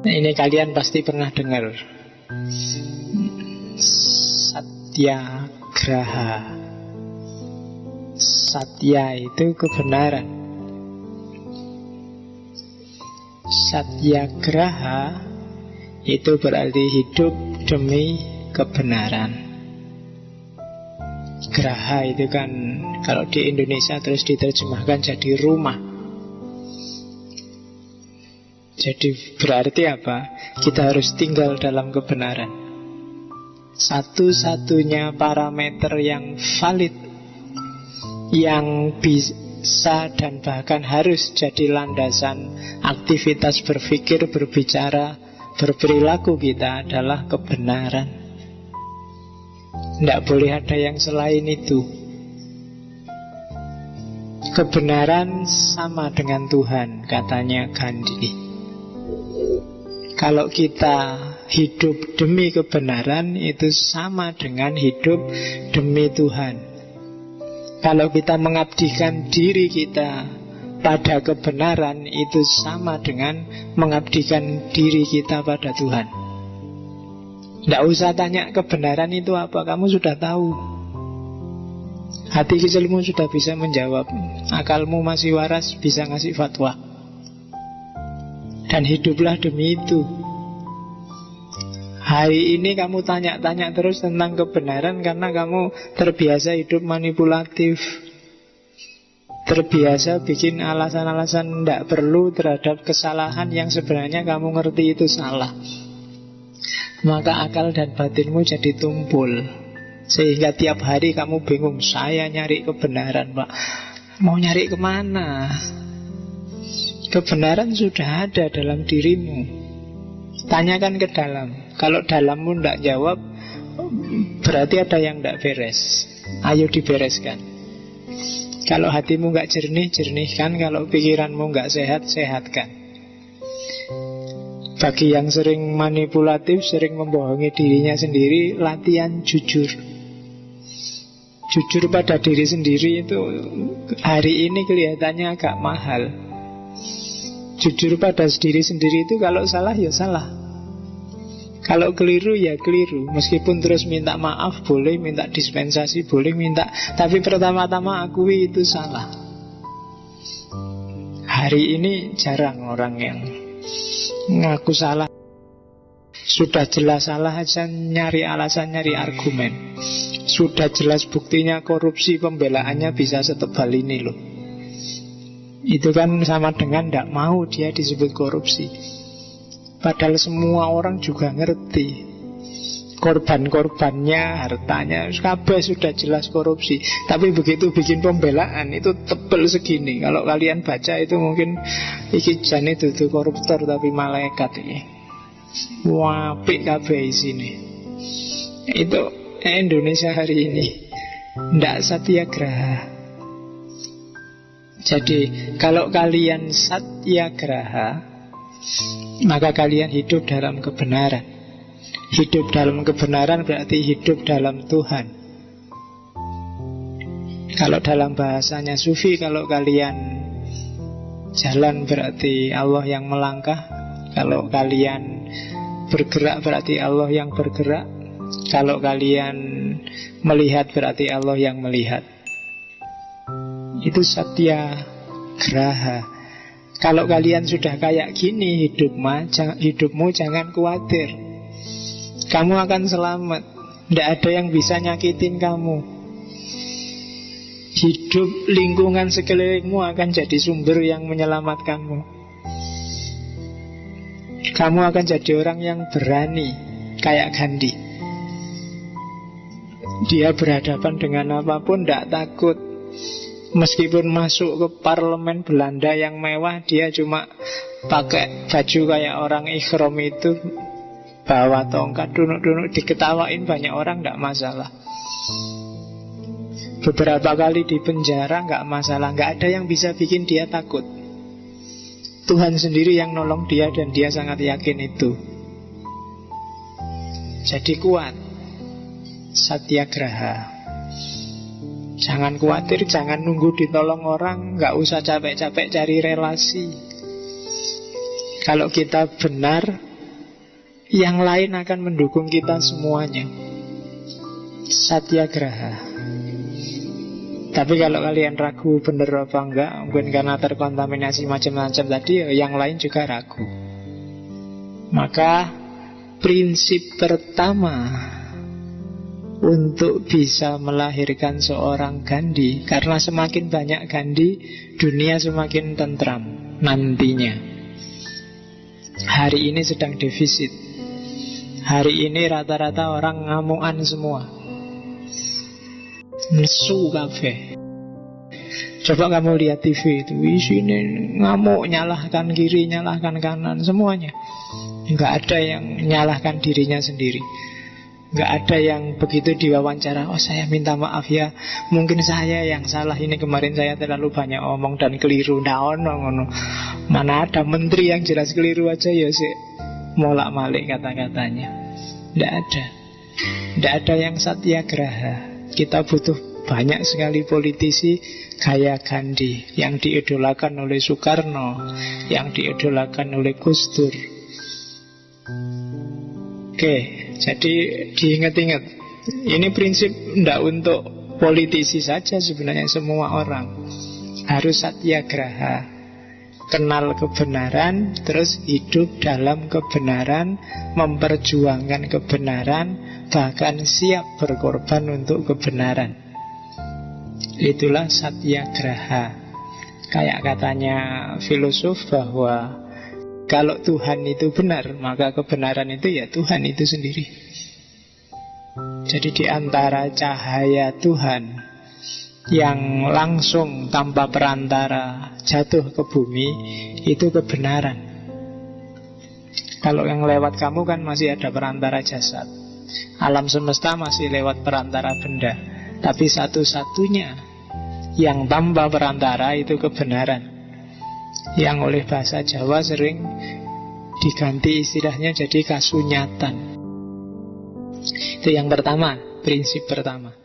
Ini kalian pasti pernah dengar, Satyagraha. Satya itu kebenaran. Satyagraha itu berarti hidup demi kebenaran. Graha itu kan kalau di Indonesia terus diterjemahkan jadi rumah. Jadi berarti apa? Kita harus tinggal dalam kebenaran. Satu-satunya parameter yang valid, yang bisa dan bahkan harus jadi landasan aktivitas berpikir, berbicara, berperilaku kita adalah kebenaran. Tidak boleh ada yang selain itu. Kebenaran sama dengan Tuhan, katanya Gandhi. Kalau kita hidup demi kebenaran, itu sama dengan hidup demi Tuhan. Kalau kita mengabdikan diri kita pada kebenaran, itu sama dengan mengabdikan diri kita pada Tuhan. Tidak usah tanya kebenaran itu apa, kamu sudah tahu. Hati kecilmu sudah bisa menjawab. Akalmu masih waras, bisa ngasih fatwa. Dan hiduplah demi itu. Hari ini kamu tanya-tanya terus tentang kebenaran karena kamu terbiasa hidup manipulatif, terbiasa bikin alasan-alasan tidak perlu terhadap kesalahan yang sebenarnya kamu ngerti itu salah. Maka akal dan batinmu jadi tumpul, sehingga tiap hari kamu bingung. Saya nyari kebenaran, Pak. Mau nyari kemana? Kebenaran sudah ada dalam dirimu. Tanyakan ke dalam. Kalau dalammu tidak jawab, berarti ada yang tidak beres. Ayo dibereskan. Kalau hatimu nggak jernih, jernihkan. Kalau pikiranmu nggak sehat, sehatkan. Bagi yang sering manipulatif, sering membohongi dirinya sendiri, latihan jujur. Jujur pada diri sendiri itu hari ini kelihatannya agak mahal. Jujur pada diri sendiri itu kalau salah ya salah, kalau keliru ya keliru. Meskipun terus minta maaf boleh, minta dispensasi boleh, minta, tapi pertama-tama akui itu salah. Hari ini jarang orang yang ngaku salah. Sudah jelas salah aja nyari alasan, nyari argumen. Sudah jelas buktinya korupsi, pembelaannya bisa setebal ini loh. Itu kan sama dengan tidak mau dia disebut korupsi. Padahal semua orang juga ngerti korban-korbannya, hartanya, kabeh sudah jelas korupsi. Tapi begitu bikin pembelaan itu tebel segini. Kalau kalian baca itu mungkin iki jane dudu koruptor tapi malaikat ini. Wapik kabeh isine. Itu Indonesia hari ini. Ndak satyagraha. Jadi kalau kalian satyagraha, maka kalian hidup dalam kebenaran. Hidup dalam kebenaran berarti hidup dalam Tuhan. Kalau dalam bahasanya Sufi, kalau kalian jalan berarti Allah yang melangkah. Kalau kalian bergerak berarti Allah yang bergerak. Kalau kalian melihat berarti Allah yang melihat. Itu satyagraha. Kalau kalian sudah kayak gini hidupmu jangan khawatir. Kamu akan selamat. Tidak ada yang bisa nyakitin kamu. Hidup lingkungan sekelilingmu akan jadi sumber yang menyelamatkanmu. Kamu akan jadi orang yang berani, kayak Gandhi. Dia berhadapan dengan apapun tidak takut. Meskipun masuk ke parlemen Belanda yang mewah, dia cuma pakai baju kayak orang ikhram itu, bawa tongkat, duduk-duduk, diketawain banyak orang, tidak masalah. Beberapa kali di penjara, nggak masalah. Nggak ada yang bisa bikin dia takut. Tuhan sendiri yang nolong dia, dan dia sangat yakin itu. Jadi kuat. Satyagraha. Jangan khawatir, jangan nunggu ditolong orang, nggak usah capek-capek cari relasi. Kalau kita benar, yang lain akan mendukung kita semuanya. Satyagraha. Tapi kalau kalian ragu bener apa enggak, mungkin karena terkontaminasi macam-macam tadi, yang lain juga ragu. Maka prinsip pertama untuk bisa melahirkan seorang Gandhi, karena semakin banyak Gandhi, dunia semakin tentram nantinya. Hari ini sedang defisit. Hari ini rata-rata orang ngamukan semua, nesu kafe. Coba kamu lihat TV itu, isinya ngamuk, nyalahkan kiri, nyalahkan kanan, semuanya. Nggak ada yang nyalahkan dirinya sendiri. Nggak ada yang begitu diwawancara, oh saya minta maaf ya, mungkin saya yang salah ini, kemarin saya terlalu banyak omong dan keliru. Mana ada menteri yang jelas keliru aja ya sih molak-malik kata-katanya. Nggak ada. Nggak ada yang satyagraha. Kita butuh banyak sekali politisi kayak Gandhi, yang diidolakan oleh Soekarno, yang diidolakan oleh Gus Dur. Oke, jadi diingat-ingat, ini prinsip tidak untuk politisi saja, sebenarnya semua orang harus satyagraha. Kenal kebenaran, terus hidup dalam kebenaran, memperjuangkan kebenaran, bahkan siap berkorban untuk kebenaran. Itulah satyagraha. Kayak katanya filosof bahwa kalau Tuhan itu benar, maka kebenaran itu ya Tuhan itu sendiri. Jadi di antara cahaya Tuhan yang langsung tanpa perantara jatuh ke bumi, itu kebenaran. Kalau yang lewat kamu kan masih ada perantara jasad. Alam semesta masih lewat perantara benda. Tapi satu-satunya yang tanpa perantara itu kebenaran, yang oleh bahasa Jawa sering diganti istilahnya jadi kasunyatan. Itu yang pertama, prinsip pertama.